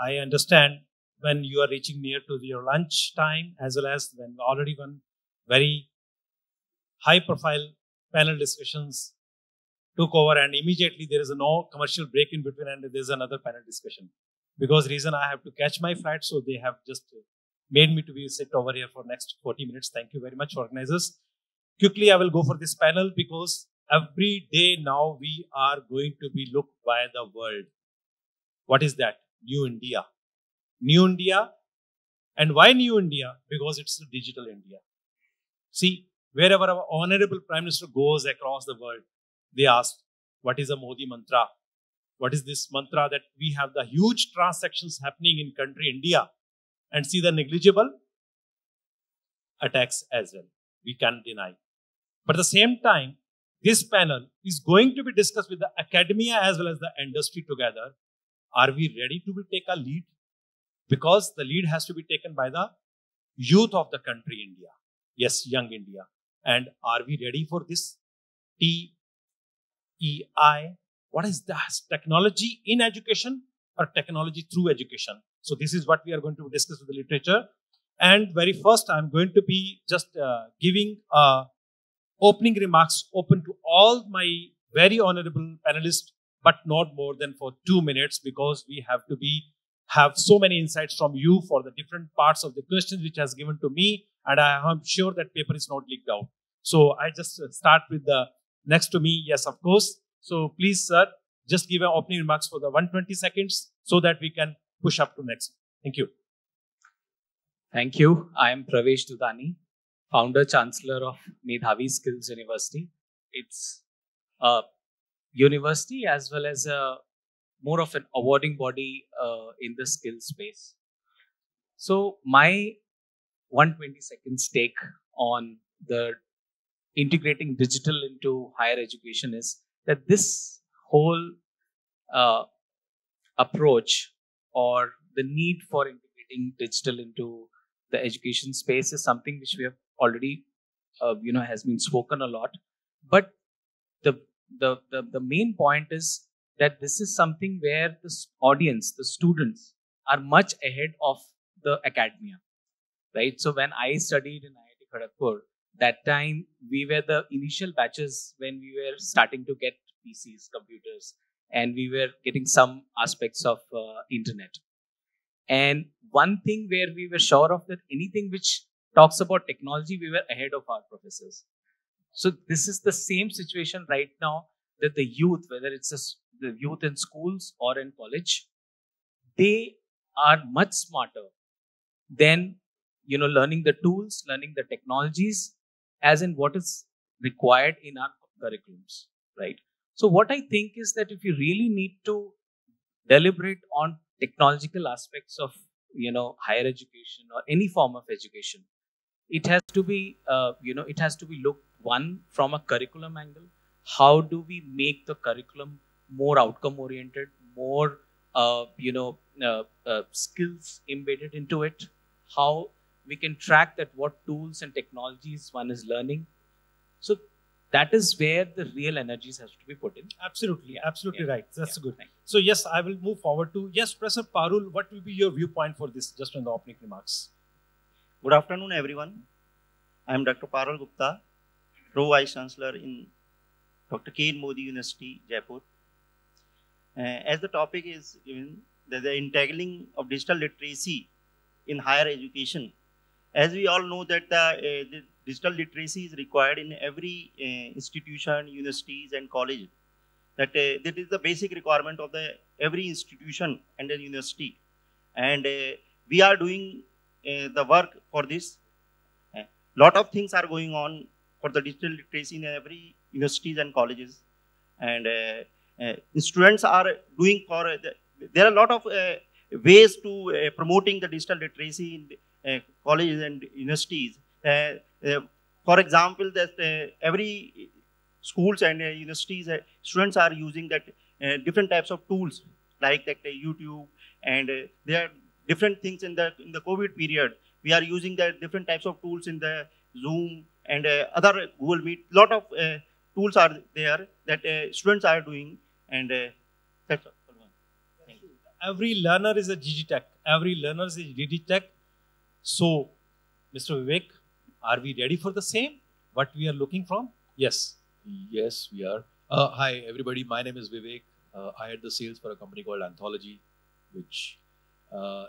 I understand when you are reaching near to your lunch time, as well as when already one very high profile panel discussions took over, and immediately there is no commercial break in between and there's another panel discussion. Because reason I have to catch my flight, so they have just made me to be sit over here for next 40 minutes. Thank you very much, organizers. Quickly, I will go for this panel because every day now we are going to be looked by the world. What is that? New India. New India. And why New India? Because it's a digital India. See, wherever our honorable Prime Minister goes across the world, they ask, what is a Modi mantra? What is this mantra that we have the huge transactions happening in country India and see the negligible attacks as well? We can't deny. But at the same time, this panel is going to be discussed with the academia as well as the industry together. Are we ready to take a lead? Because the lead has to be taken by the youth of the country India. Yes, young India. And are we ready for this? TEI. What is that? Technology in education or technology through education? So this is what we are going to discuss with the literature. And very first, I'm going to be just giving opening remarks open to all my very honorable panelists, but not more than for 2 minutes, because we have to have so many insights from you for the different parts of the questions which has given to me, and I am sure that paper is not leaked out. So I just start with the next to me. Yes, of course. So please, sir, just give an opening remarks for the 120 seconds so that we can push up to next. Thank you. Thank you. I am Pravesh Dudani, Founder Chancellor of Medhavi Skills University. It's a university as well as more of an awarding body in the skills space. So my 120 seconds take on the integrating digital into higher education is that this whole approach or the need for integrating digital into the education space is something which we have already, has been spoken a lot. But the main point is that this is something where the audience, the students, are much ahead of the academia, right? So when I studied in IIT Kharagpur, that time we were the initial batches when we were starting to get PCs, computers, and we were getting some aspects of internet. And one thing where we were sure of that anything which talks about technology, we were ahead of our professors. So this is the same situation right now, that the youth, whether it's the youth in schools or in college, they are much smarter than learning the tools, learning the technologies, as in what is required in our curriculums, right? So what I think is that if you really need to deliberate on technological aspects of higher education or any form of education, it has to be looked one from a curriculum angle. How do we make the curriculum more outcome oriented, more skills embedded into it? How we can track that what tools and technologies one is learning. So that is where the real energies has to be put in. Absolutely, absolutely right. That's good. So yes, I will move forward to, yes, Professor Parul, what will be your viewpoint for this, just on the opening remarks? Good afternoon, everyone. I am Dr. Parul Gupta, Pro Vice Chancellor in Dr. K. N. Modi University, Jaipur. As the topic is given, the entangling of digital literacy in higher education. As we all know that the digital literacy is required in every institution, universities and college. That is the basic requirement of every institution and the university. And we are doing the work for this. Lot of things are going on for the digital literacy in every universities and colleges. And students are doing there are a lot of ways to promoting the digital literacy in colleges and universities. For example, that every schools and universities, students are using that different types of tools like that YouTube, and there are different things in the COVID period. We are using the different types of tools in the Zoom and other Google Meet. Lot of tools are there that students are doing, and that's all. every learner is a Digitech. Every learner is a Digitech. So, Mr. Vivek, are we ready for the same? What we are looking from? Yes. Yes, we are. Hi, everybody. My name is Vivek. I head the sales for a company called Anthology, which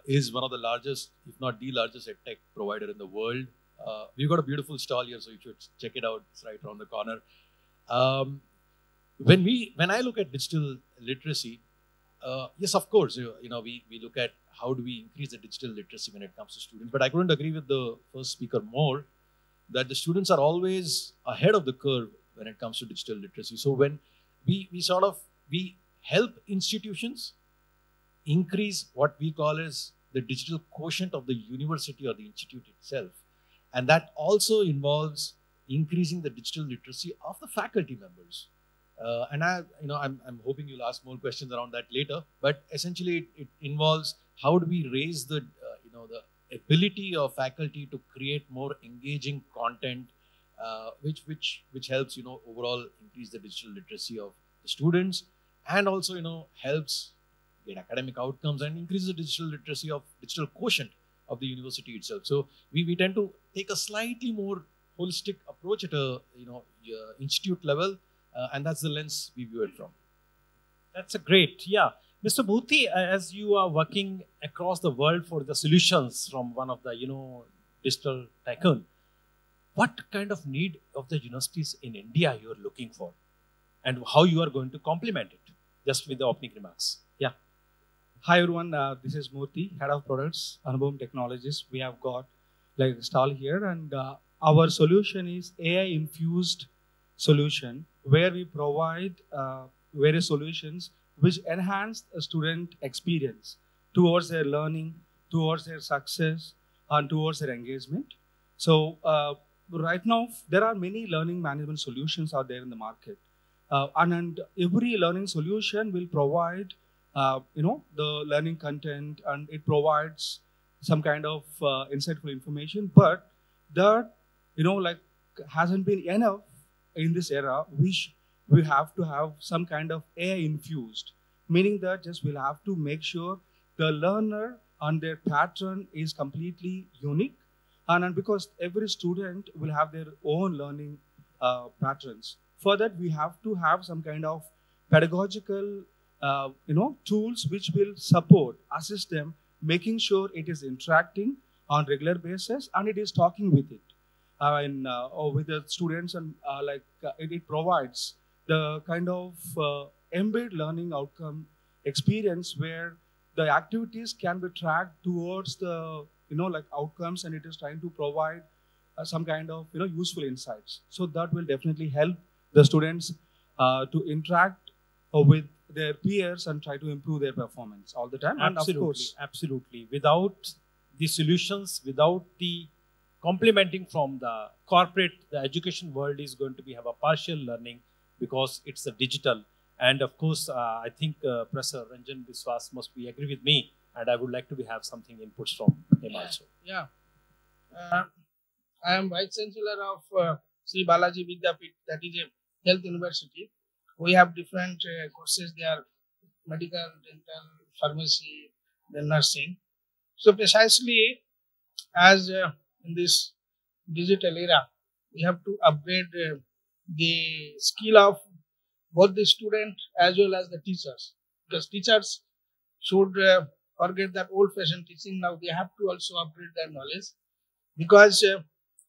is one of the largest, if not the largest, edtech provider in the world. We've got a beautiful stall here, so you should check it out. It's right around the corner. When I look at digital literacy, yes, of course, we look at how do we increase the digital literacy when it comes to students. But I couldn't agree with the first speaker more that the students are always ahead of the curve when it comes to digital literacy. So when we help institutions increase what we call as the digital quotient of the university or the institute itself. And that also involves increasing the digital literacy of the faculty members. And I'm hoping you'll ask more questions around that later. But essentially, it involves how do we raise the the ability of faculty to create more engaging content, which helps overall increase the digital literacy of the students, and also helps get academic outcomes and increase the digital quotient of the university itself. So we tend to take a slightly more holistic approach at a institute level, and that's the lens we view it from. That's a great, yeah. Mr. Bhuti, as you are working across the world for the solutions from one of the digital tycoon, what kind of need of the universities in India you are looking for, and how you are going to complement it? Just with the opening remarks. Yeah. Hi everyone, this is Murthy, Head of Products, Anubhavam Technologies. We have got like a stall here, and our solution is AI-infused solution where we provide various solutions which enhance a student experience towards their learning, towards their success, and towards their engagement. So right now, there are many learning management solutions out there in the market. And every learning solution will provide the learning content, and it provides some kind of insightful information, but that hasn't been enough in this era, which we have to have some kind of AI infused, meaning that just we'll have to make sure the learner and their pattern is completely unique, and because every student will have their own learning patterns. For that, we have to have some kind of pedagogical tools which will support, assist them, making sure it is interacting on regular basis and it is talking with it or with the students, and it provides the kind of embedded learning outcome experience where the activities can be tracked towards the outcomes, and it is trying to provide some kind of useful insights. So that will definitely help the students to interact with their peers and try to improve their performance all the time. Absolutely, and of course, absolutely. Without the solutions, without the complementing from the corporate, the education world is going to have a partial learning because it's a digital. And of course, I think Professor Ranjan Biswas must be agree with me, and I would like to have something inputs from him also. Yeah. I am Vice Chancellor of Sri Balaji Vidyapith, that is a health university. We have different courses there: medical, dental, pharmacy, then nursing. So precisely as in this digital era, we have to upgrade the skill of both the student as well as the teachers, because teachers should forget that old-fashioned teaching. Now they have to also upgrade their knowledge, because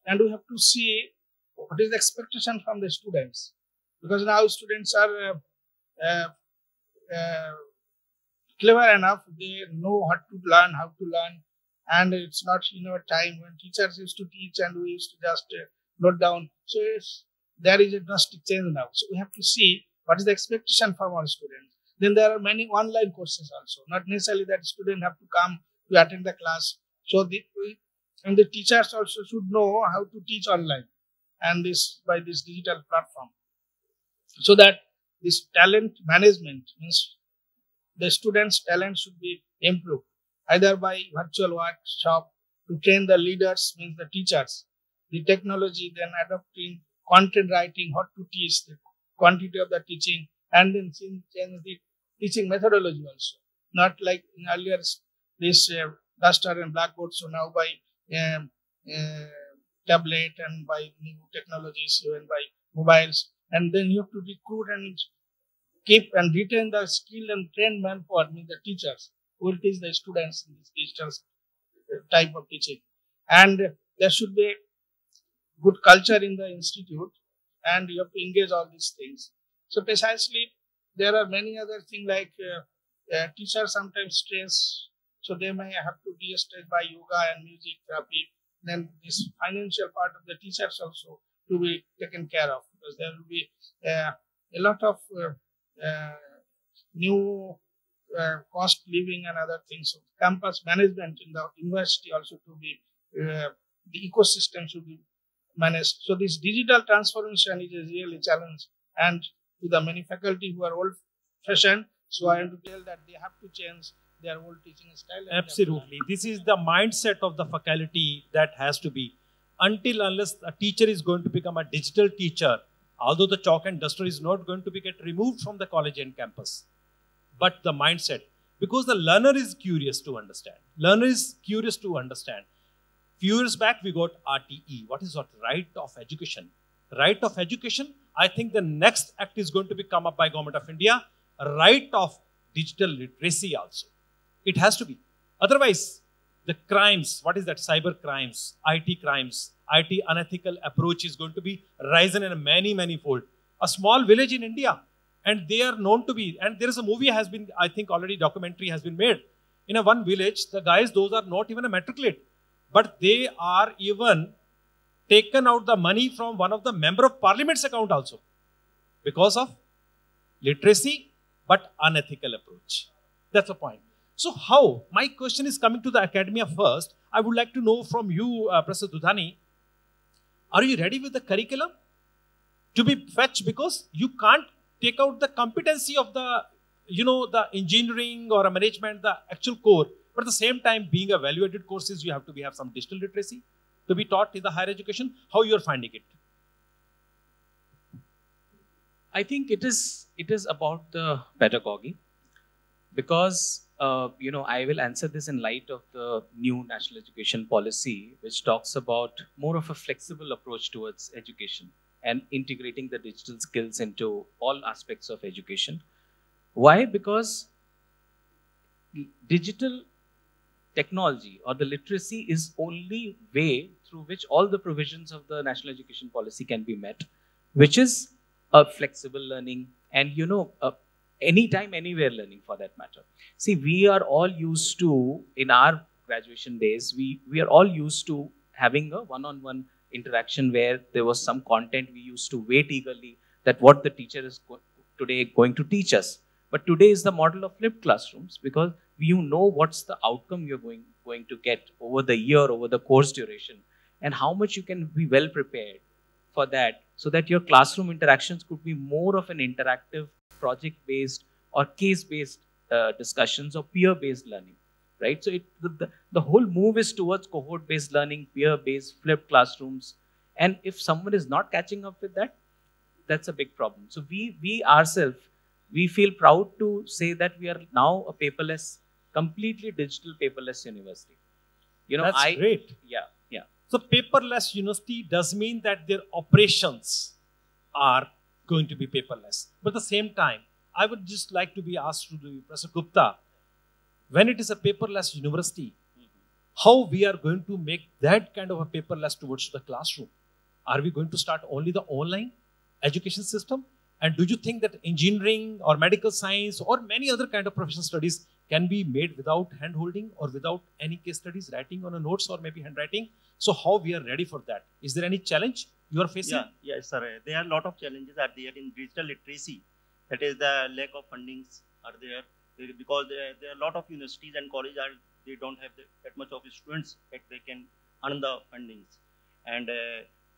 and we have to see what is the expectation from the students, because now students are clever enough, they know what to learn, how to learn, and it's not time when teachers used to teach and we used to just note down. So there is a drastic change now. So we have to see what is the expectation from our students. Then there are many online courses also, not necessarily that students have to come to attend the class. So the teachers also should know how to teach online, and this by this digital platform, so that this talent management means the students' talent should be improved either by virtual workshop to train the leaders, means the teachers, the technology, then adopting content writing, what to teach, the quantity of the teaching, and then change the teaching methodology also. not like in earlier this duster and blackboard. So now by um, tablet and by new technologies and by mobiles, and then you have to recruit and keep and retain the skilled and trained manpower, mean the teachers who will teach the students in this digital type of teaching. And there should be good culture in the institute, and you have to engage all these things. So precisely, there are many other things like teachers sometimes stress, so they may have to de-stress by yoga and music therapy. Then this financial part of the teachers also to be taken care of, because there will be a lot of new cost living and other things. So campus management in the university also to be the ecosystem should be managed. So this digital transformation is a really challenge, and to the many faculty who are old fashioned, so I am to tell that they have to change their old teaching style. Absolutely. This is the mindset of the faculty that has to be. Until unless a teacher is going to become a digital teacher, although the chalk and duster is not going to be get removed from the college and campus, but the mindset, because the learner is curious to understand. Learner is curious to understand. Few years back, we got RTE. What is what? Right of education. Right of education. I think the next act is going to be come up by Government of India. Right of digital literacy also. It has to be. Otherwise, the crimes, what is that? Cyber crimes, IT unethical approach is going to be risen in a many fold. A small village in India, and they are known to be, and there is a movie has been, I think already documentary has been made. In a one village, the guys, those are not even a matriculate, but they are even taken out the money from one of the member of parliament's account also, because of literacy, but unethical approach. That's the point. So how? My question is coming to the academia first. I would like to know from you, Professor Dudhani, are you ready with the curriculum to be fetched? Because you can't take out the competency of the, the engineering or a management, the actual core. But at the same time, being a value-added courses, you have to have some digital literacy to be taught in the higher education. How you are finding it? I think it is about the pedagogy, because I will answer this in light of the new national education policy, which talks about more of a flexible approach towards education and integrating the digital skills into all aspects of education. Why? Because digital technology or the literacy is only way through which all the provisions of the national education policy can be met, which is a flexible learning and, anytime, anywhere learning for that matter. See, we are all used to, in our graduation days, we are all used to having a one-on-one interaction where there was some content we used to wait eagerly that what the teacher is today going to teach us. But today is the model of flipped classrooms, because you know what's the outcome you're going to get over the year, over the course duration, and how much you can be well prepared for that, so that your classroom interactions could be more of an interactive, project-based or case-based discussions or peer-based learning, right? So the whole move is towards cohort-based learning, peer-based, flipped classrooms. And if someone is not catching up with that, that's a big problem. So we ourselves, we feel proud to say that we are now a paperless, completely digital paperless university. That's great. Yeah. So paperless university does mean that their operations are going to be paperless. But at the same time, I would just like to be asked to Professor Gupta, when it is a paperless university, how we are going to make that kind of a paperless towards the classroom? Are we going to start only the online education system? And do you think that engineering or medical science or many other kind of professional studies can be made without hand-holding or without any case studies, writing on a notes or maybe handwriting? So how we are ready for that? Is there any challenge you are facing? Yes, sir. There are a lot of challenges are there in digital literacy. That is the lack of fundings are there, because there are a lot of universities and colleges they don't have that much of students that they can earn the fundings. And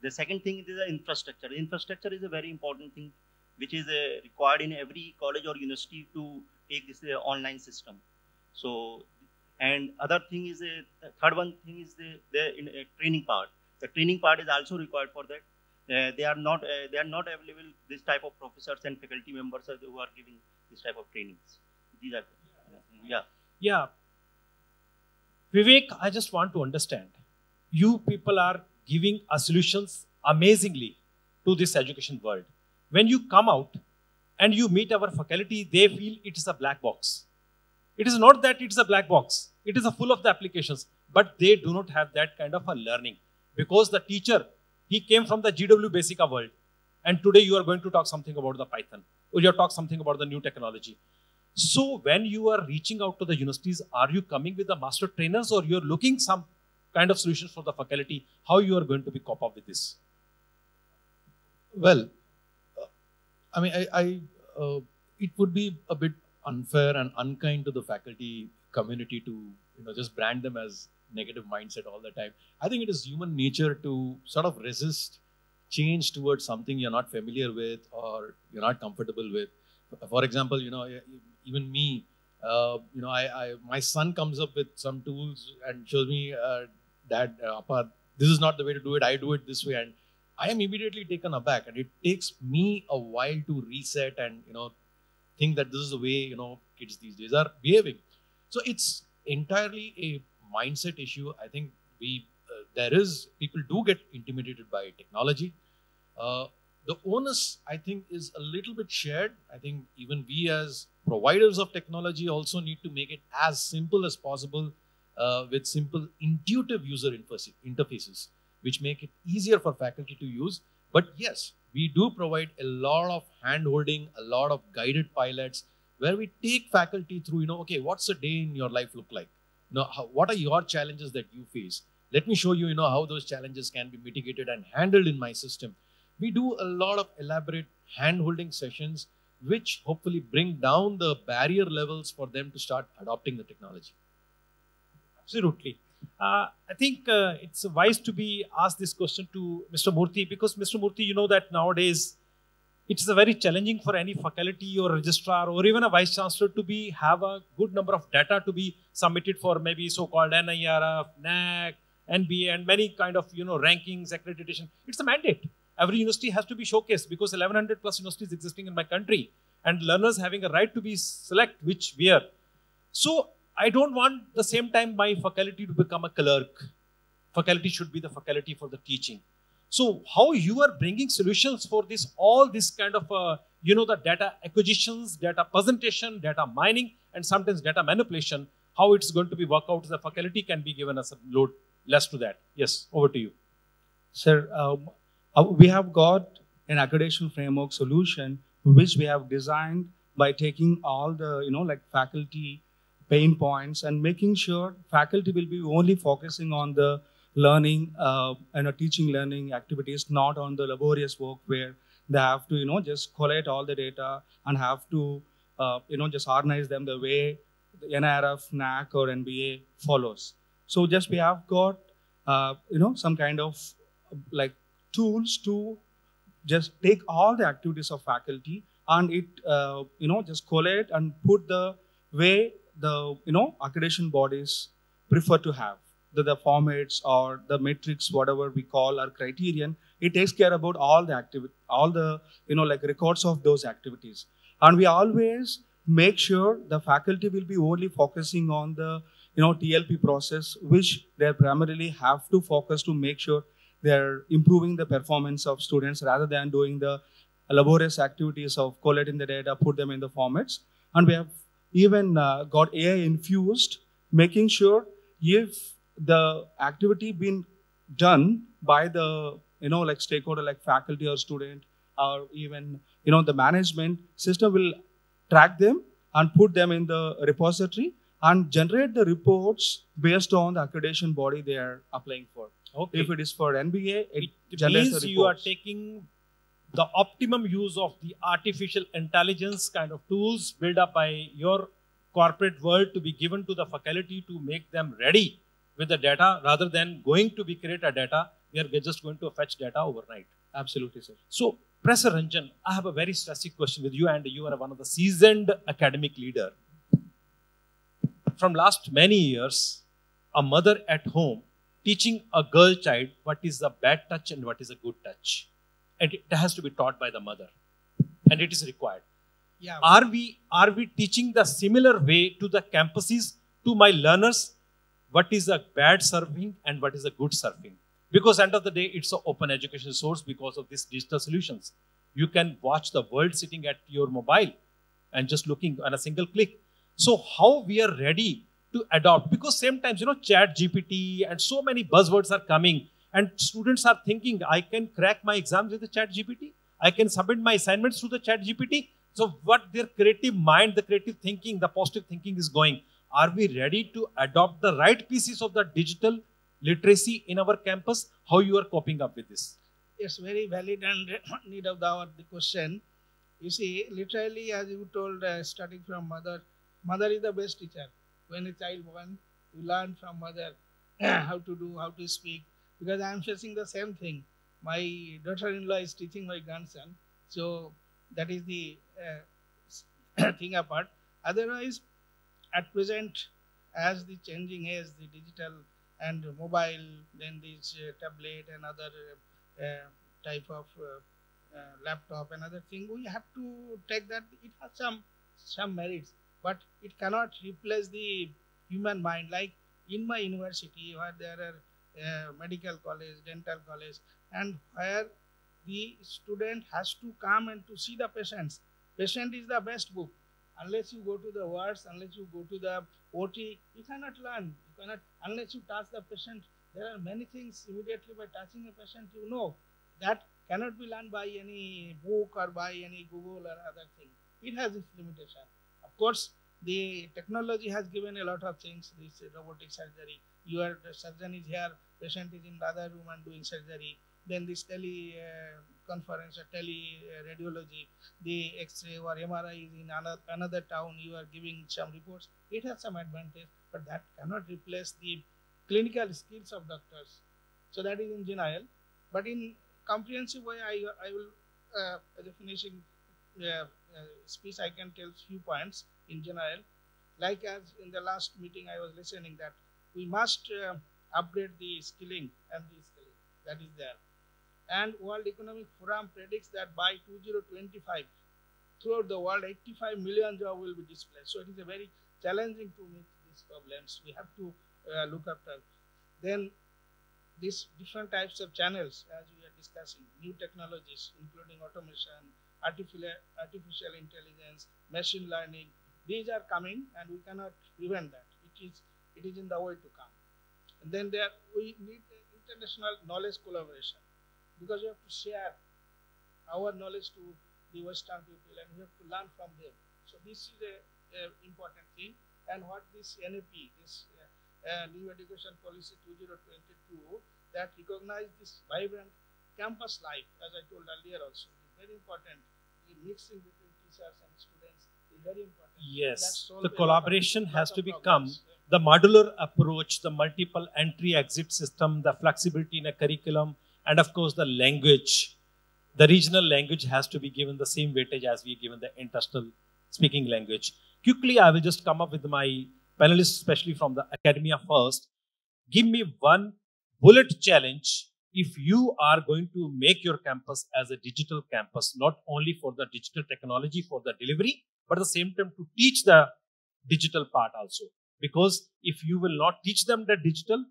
the second thing is the infrastructure. Infrastructure is a very important thing, which is required in every college or university to take this online system. So, and other thing is the third one thing is the training part. The training part is also required for that. They are not available this type of professors and faculty members who are giving this type of trainings. These are Yeah. Yeah. Vivek, I just want to understand. You people are giving a solutions amazingly to this education world. When you come out and you meet our faculty, they feel it is a black box. It is not that it is a black box. It is a full of the applications, but they do not have that kind of a learning because the teacher, he came from the GW Basica world, and today you are going to talk something about the Python, or you talk something about the new technology. So when you are reaching out to the universities, are you coming with the master trainers, or you're looking some kind of solutions for the faculty? How you are going to be cope up with this? Well, I mean, it would be a bit unfair and unkind to the faculty community to just brand them as negative mindset all the time. I think it is human nature to sort of resist change towards something you're not familiar with or you're not comfortable with. For example, even me, my son comes up with some tools and shows me, Dad, Appa, this is not the way to do it. I do it this way, and I am immediately taken aback, and it takes me a while to reset and think that this is the way kids these days are behaving. So it's entirely a mindset issue. I think people do get intimidated by technology. The onus, I think, is a little bit shared. I think even we as providers of technology also need to make it as simple as possible with simple intuitive user interfaces, which make it easier for faculty to use. But yes, we do provide a lot of hand-holding, a lot of guided pilots where we take faculty through, okay, what's a day in your life look like? What are your challenges that you face? Let me show you, how those challenges can be mitigated and handled in my system. We do a lot of elaborate hand-holding sessions, which hopefully bring down the barrier levels for them to start adopting the technology. Absolutely. I think it's wise to be asked this question to Mr. Murthy, because Mr. Murthy, you know that nowadays it's very challenging for any faculty or registrar or even a vice chancellor to have a good number of data to be submitted for maybe so-called NIRF, NAC, NBA, and many kind of rankings, accreditation. It's a mandate. Every university has to be showcased because 1100 plus universities existing in my country, and learners having a right to be select which where. So I don't want the same time my faculty to become a clerk. Faculty should be the faculty for the teaching. So how you are bringing solutions for this, all this kind of, the data acquisitions, data presentation, data mining, and sometimes data manipulation, how it's going to be worked out, the faculty can be given as a load less to that. Yes, over to you. Sir, we have got an accreditation framework solution which we have designed by taking all the, faculty pain points and making sure faculty will be only focusing on the learning and teaching learning activities, not on the laborious work where they have to, just collate all the data and have to, just organize them the way the NIRF, NAC, or NBA follows. So just we have got, some kind of tools to just take all the activities of faculty and it, just collate and put the way the, accreditation bodies prefer to have. The formats or the metrics, whatever we call our criterion, it takes care about all the activity, all the, records of those activities. And we always make sure the faculty will be only focusing on the, TLP process, which they primarily have to focus to make sure they're improving the performance of students rather than doing the laborious activities of collating the data, put them in the formats. And we have even got AI infused, making sure if the activity been done by the, stakeholder like faculty or student or even, the management system will track them and put them in the repository and generate the reports based on the accreditation body they are applying for. Okay. If it is for NBA, it generates means the reports. You are taking the optimum use of the artificial intelligence kind of tools built up by your corporate world to be given to the faculty to make them ready with the data rather than going to be create a data. We are just going to fetch data overnight. Absolutely, sir. So, Professor Ranjan, I have a very stressing question with you, and you are one of the seasoned academic leader. From last many years, a mother at home teaching a girl child what is a bad touch and what is a good touch. And it has to be taught by the mother. And it is required. Yeah. Are we teaching the similar way to the campuses, to my learners? What is a bad surfing and what is a good surfing? Because end of the day, it's an open education source because of these digital solutions. You can watch the world sitting at your mobile and just looking on a single click. So how we are ready to adopt? Because sometimes, Chat GPT and so many buzzwords are coming and students are thinking, I can crack my exams with the Chat GPT. I can submit my assignments through the Chat GPT. So what their creative mind, the creative thinking, the positive thinking is going. Are we ready to adopt the right pieces of the digital literacy in our campus? How you are coping up with this? It's very valid and need of the question. You see, literally, as you told, starting from mother is the best teacher. When a child born, you learn from mother how to do, how to speak. Because I am facing the same thing. My daughter-in-law is teaching my grandson, so that is the thing apart. Otherwise, at present, as the changing age, the digital and mobile, then this tablet and other type of laptop and other thing, we have to take that. It has some merits, but it cannot replace the human mind. Like in my university, where there are medical college, dental college, and where the student has to come and to see the patients. Patient is the best book. Unless you go to the wards, unless you go to the OT, you cannot learn. You cannot, unless you touch the patient. There are many things immediately by touching a patient, that cannot be learned by any book or by any Google or other thing. It has its limitation. Of course, the technology has given a lot of things. This robotic surgery. The surgeon is here, patient is in the other room and doing surgery. Then this conference or radiology, the X-ray or MRI is in another town, you are giving some reports. It has some advantage, but that cannot replace the clinical skills of doctors. So that is in general. But in comprehensive way, I will, as a finishing speech, I can tell few points in general. Like as in the last meeting, I was listening that we must upgrade the skilling and reskilling that is there. And World Economic Forum predicts that by 2025, throughout the world, 85 million jobs will be displaced. So it is a very challenging to meet these problems. We have to look after. Then these different types of channels, as we are discussing, new technologies, including automation, artificial intelligence, machine learning, these are coming and we cannot prevent that. It is in the way to come. And then we need international knowledge collaboration, because we have to share our knowledge to the Western people and we have to learn from them. So this is a important thing. And what this NAP, this New Education Policy 2022, that recognize this vibrant campus life, as I told earlier also, is very important. The mixing between teachers and students is very important. Yes, the collaboration has to become the modular approach, the multiple entry-exit system, the flexibility in a curriculum, and of course the language. The regional language has to be given the same weightage as we given the international speaking language. Quickly, I will just come up with my panelists, especially from the academia first. Give me one bullet challenge if you are going to make your campus as a digital campus, not only for the digital technology for the delivery, but at the same time to teach the digital part also. Because if you will not teach them the digital,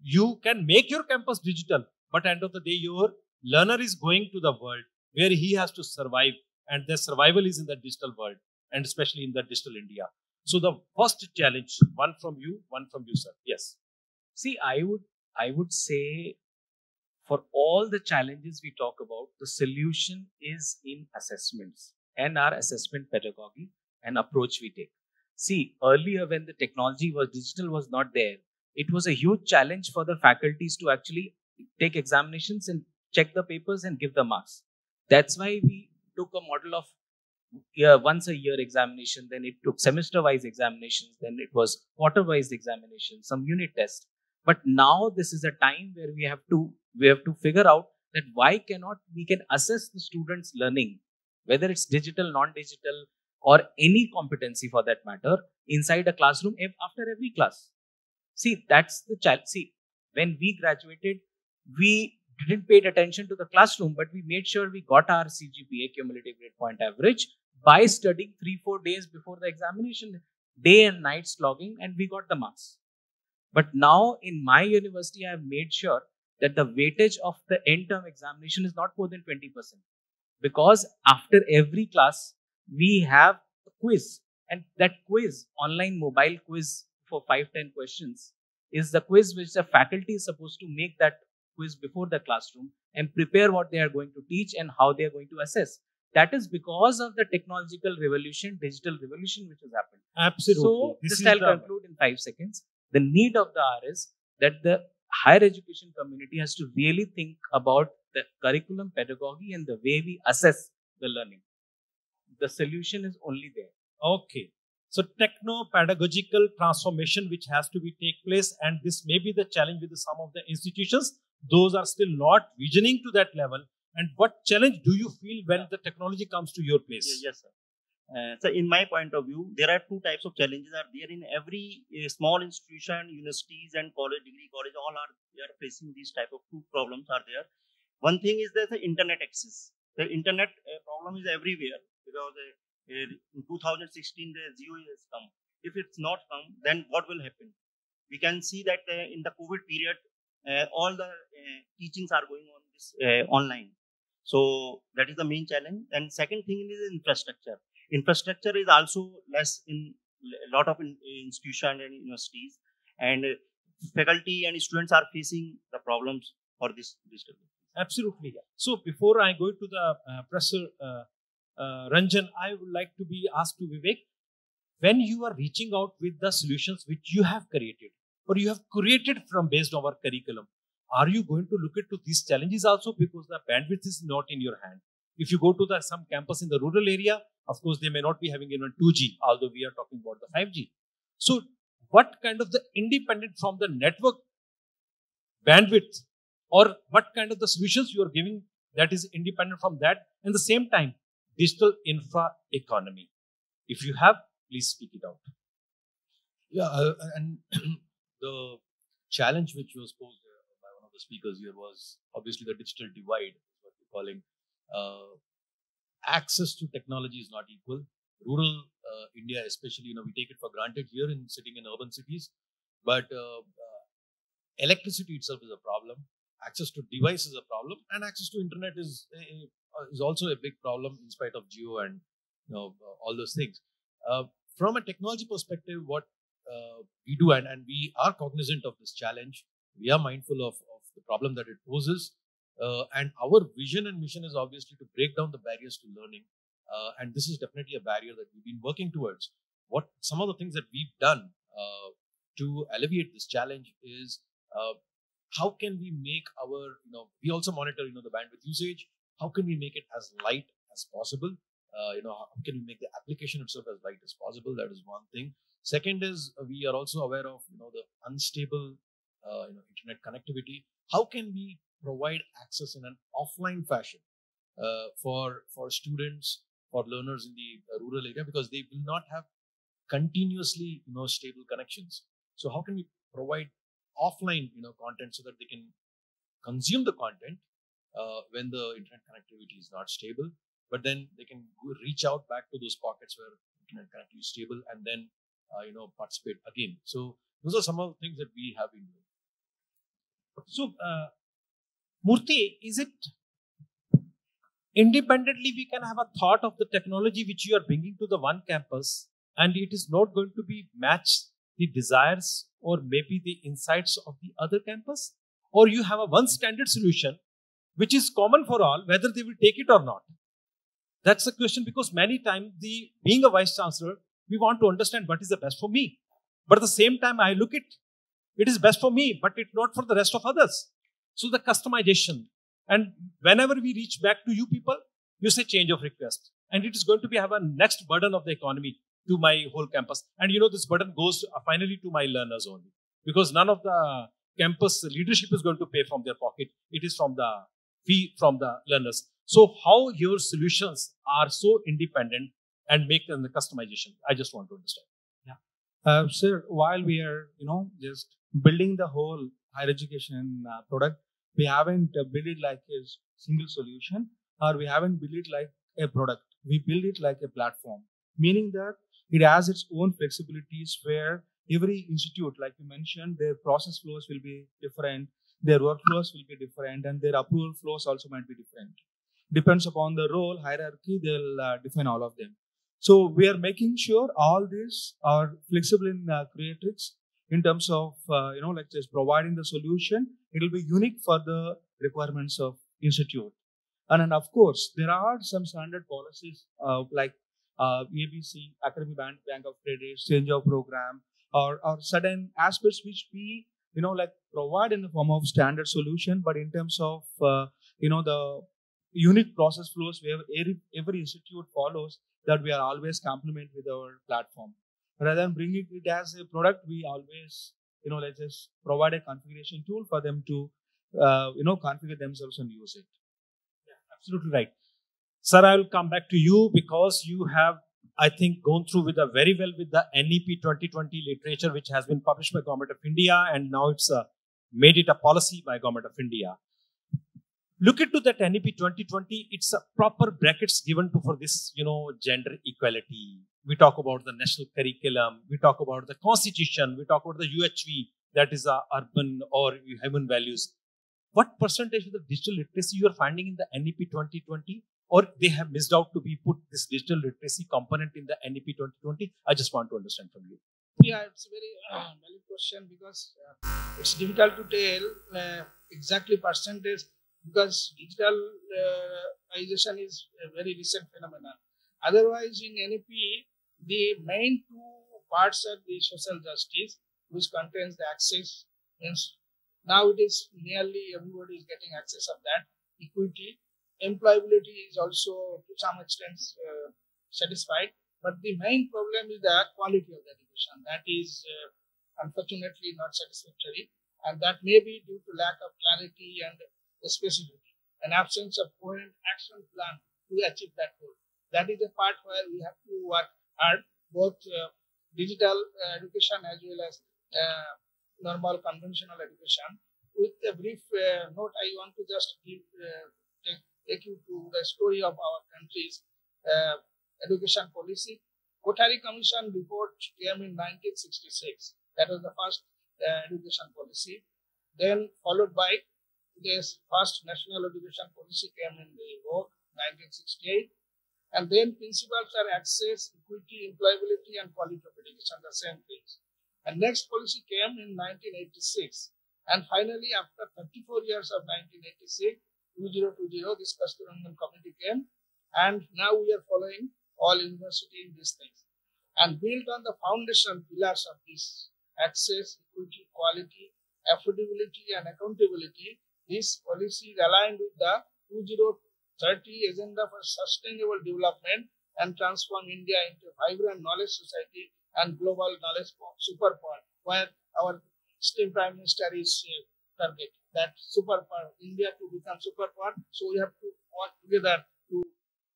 you can make your campus digital, but at the end of the day, your learner is going to the world where he has to survive, and their survival is in the digital world, and especially in the digital India. So the first challenge, one from you, sir. Yes. See, I would say for all the challenges we talk about, the solution is in assessments and our assessment pedagogy and approach we take. See, earlier when the technology was digital was not there, it was a huge challenge for the faculties to actually take examinations and check the papers and give the marks. That's why we took a model of once a year examination, then it took semester-wise examinations, then it was quarter-wise examination, some unit tests. But now this is a time where we have to figure out that why cannot we can assess the students' learning, whether it's digital, non-digital, or any competency for that matter, inside a classroom after every class. See, that's the challenge. See, when we graduated, we didn't pay attention to the classroom, but we made sure we got our CGPA, cumulative grade point average, by studying 3-4 days before the examination, day and night slogging, and we got the marks. But now in my university, I have made sure that the weightage of the end term examination is not more than 20%. Because after every class, we have a quiz. And that quiz, online mobile quiz for 5-10 questions, is the quiz which the faculty is supposed to make that quiz before the classroom and prepare what they are going to teach and how they are going to assess. That is because of the technological revolution, digital revolution which has happened. Absolutely. So, This just is I'll the- conclude in 5 seconds. The need of the hour is that the higher education community has to really think about the curriculum, pedagogy, and the way we assess the learning. The solution is only there. Okay. So techno-pedagogical transformation which has to be take place, and this may be the challenge with some of the institutions. Those are still not visioning to that level. And what challenge do you feel when the technology comes to your place? Yes, sir. So in my point of view, there are two types of challenges are there in every small institution, universities and college, degree college, all are they are facing these type of two problems are there. One thing is there's the internet access. The internet problem is everywhere because in 2016 the Jio has come. If it's not come, then what will happen? We can see that in the COVID period, all the teachings are going on this online. So that is the main challenge. And second thing is infrastructure. Infrastructure is also less in a lot of institutions and universities, and faculty and students are facing the problems for this digital. Absolutely. So before I go to the Professor Ranjan, I would like to be asked to Vivek, when you are reaching out with the solutions which you have created or you have created from based on our curriculum, are you going to look into these challenges also, because the bandwidth is not in your hand? If you go to some campus in the rural area, of course, they may not be having even 2G, although we are talking about the 5G. So what kind of the independent from the network bandwidth, or what kind of the solutions you are giving that is independent from that, and the same time, digital infra economy? If you have, please speak it out. Yeah, and the challenge which was posed by one of the speakers here was obviously the digital divide, what we're calling. Access to technology is not equal. Rural India, especially, we take it for granted here in sitting in urban cities, but electricity itself is a problem. Access to device is a problem, and access to internet is also a big problem in spite of Jio and all those things. From a technology perspective, what we do, and we are cognizant of this challenge, we are mindful of the problem that it poses. And our vision and mission is obviously to break down the barriers to learning. And this is definitely a barrier that we've been working towards. What some of the things that we've done to alleviate this challenge is how can we make our, we also monitor, the bandwidth usage. How can we make it as light as possible? How can we make the application itself as light as possible? That is one thing. Second is we are also aware of, the unstable, internet connectivity. How can we provide access in an offline fashion for students, for learners in the rural area, because they will not have continuously stable connections. So how can we provide offline content so that they can consume the content when the internet connectivity is not stable, but then they can reach out back to those pockets where internet connectivity is stable and then participate again. So those are some of the things that we have been doing. So Murthy, is it independently we can have a thought of the technology which you are bringing to the one campus, and it is not going to be match the desires or maybe the insights of the other campus? Or you have a one standard solution which is common for all, whether they will take it or not? That's the question, because many times being a vice chancellor, we want to understand what is the best for me. But at the same time, I look it is best for me, but it's not for the rest of others. So the customization, and whenever we reach back to you people, you say change of request, and it is going to have a next burden of the economy to my whole campus. And this burden goes finally to my learners only, because none of the campus leadership is going to pay from their pocket. It is from the fee from the learners. So how your solutions are so independent and make them the customization? I just want to understand. Yeah. Sir, while we are, just building the whole higher education product, we haven't built it like a single solution, or we haven't built it like a product. We build it like a platform, meaning that it has its own flexibilities where every institute, like you mentioned, their process flows will be different, their workflows will be different, and their approval flows also might be different. Depends upon the role, hierarchy, they'll define all of them. So we are making sure all these are flexible in Creatrix in terms of, like just providing the solution. It will be unique for the requirements of institute. And then, of course, there are some standard policies like ABC, Academy Bank of Credit, change of program, or certain aspects which we, provide in the form of standard solution. But in terms of, the unique process flows where every institute follows, that we are always complement with our platform. Rather than bringing it as a product, we always, let's just provide a configuration tool for them to, configure themselves and use it. Absolutely right. Sir, I will come back to you because you have, I think, gone through very well with the NEP 2020 literature, which has been published by Government of India, and now it's made it a policy by Government of India. Look into that NEP 2020, it's a proper brackets given to for this, gender equality. We talk about the national curriculum, we talk about the constitution, we talk about the UHV, that is urban or human values. What percentage of the digital literacy you are finding in the NEP 2020, or they have missed out to be put this digital literacy component in the NEP 2020? I just want to understand from you. Yeah, it's a very valid question because it's difficult to tell exactly percentage because digitalization is a very recent phenomenon. Otherwise, in NEP, the main two parts are the social justice, which contains the access. Means now it is nearly everybody is getting access of that. Equity, employability is also to some extent satisfied. But the main problem is the quality of the education. That is unfortunately not satisfactory, and that may be due to lack of clarity and specificity, an absence of coherent action plan to achieve that goal. That is the part where we have to work hard, both digital education as well as normal conventional education. With a brief note, I want to just take you to the story of our country's education policy. Kothari Commission report came in 1966. That was the first education policy. Then followed by this first national education policy came in the vogue 1968. And then principles are access, equity, employability, and quality of education, the same things. And next policy came in 1986. And finally, after 34 years of 1986, 2020, this Kasturangan Committee came. And now we are following all university in these things. And built on the foundation pillars of this access, equity, quality, affordability, and accountability, this policy is aligned with the 2030 Agenda for Sustainable Development and transform India into a vibrant knowledge society and global knowledge superpower, where our esteemed Prime Minister is target that superpower, India to become superpower. So we have to work together to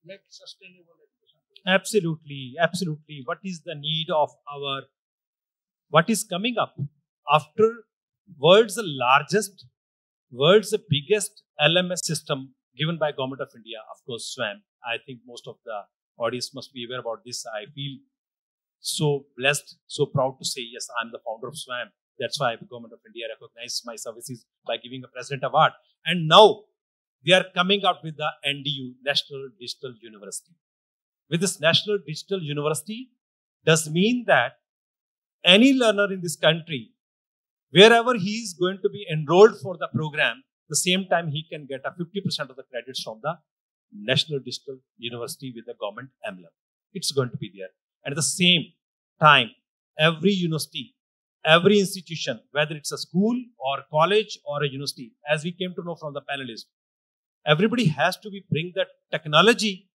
make sustainable education. Absolutely, absolutely. What is the need of what is coming up after world's largest, world's biggest LMS system given by Government of India, of course, SWAM. I think most of the audience must be aware about this. I feel so blessed, so proud to say, yes, I'm the founder of SWAM. That's why the Government of India recognized my services by giving a President Award. And now they are coming out with the NDU, National Digital University. With this National Digital University, does mean that any learner in this country, wherever he is going to be enrolled for the program, the same time he can get a 50% of the credits from the National Digital University with the government emblem. It's going to be there. And at the same time, every university, every institution, whether it's a school or college or a university, as we came to know from the panelists, everybody has to bring that technology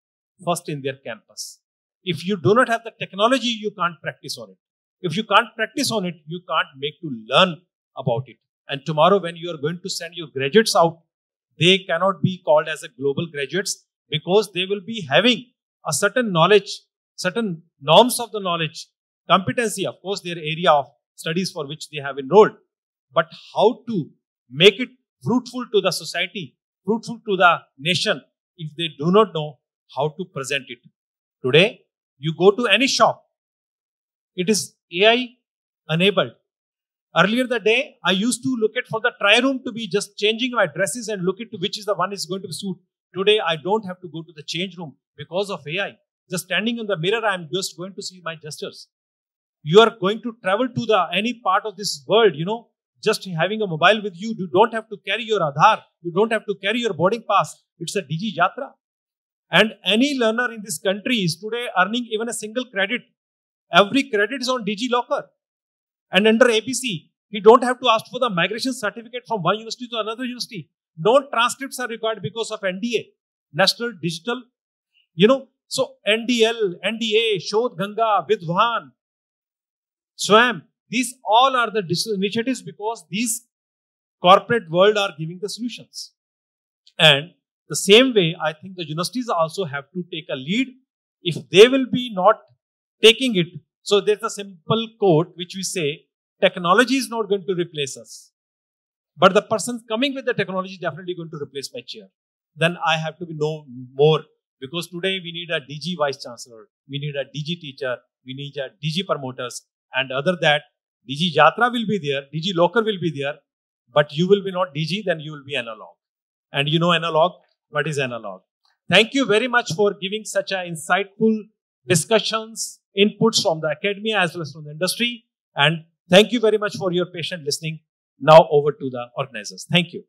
first in their campus. If you do not have the technology, you can't practice on it. If you can't practice on it, you can't make to learn about it. And tomorrow when you are going to send your graduates out, they cannot be called as a global graduates because they will be having a certain knowledge, certain norms of the knowledge, competency, of course, their area of studies for which they have enrolled. But how to make it fruitful to the society, fruitful to the nation, if they do not know, how to present it. Today, you go to any shop, it is AI enabled. Earlier the day, I used to look at for the try room to be just changing my dresses and look at which is the one is going to suit. Today, I don't have to go to the change room because of AI. Just standing in the mirror, I am just going to see my gestures. You are going to travel to any part of this world, just having a mobile with you. You don't have to carry your Aadhaar. You don't have to carry your boarding pass. It's a Digi Yatra. And any learner in this country is today earning even a single credit. Every credit is on Digi Locker. And under ABC, he don't have to ask for the migration certificate from one university to another university. No transcripts are required because of NDA, National Digital, So NDL, NDA, Shodh Ganga, Vidwan, SWAM, these all are the digital initiatives because these corporate world are giving the solutions. And the same way, I think the universities also have to take a lead. If they will be not taking it, so there's a simple quote which we say, technology is not going to replace us. But the person coming with the technology is definitely going to replace my chair. Then I have to be no more. Because today we need a DG Vice Chancellor, we need a DG teacher, we need a DG promoters, and other that, DG Yatra will be there, DG Locker will be there, but you will be not DG, then you will be analog. And you know analog, what is analog? Thank you very much for giving such a insightful discussions, inputs from the academia as well as from the industry. And thank you very much for your patient listening. Now over to the organizers. Thank you.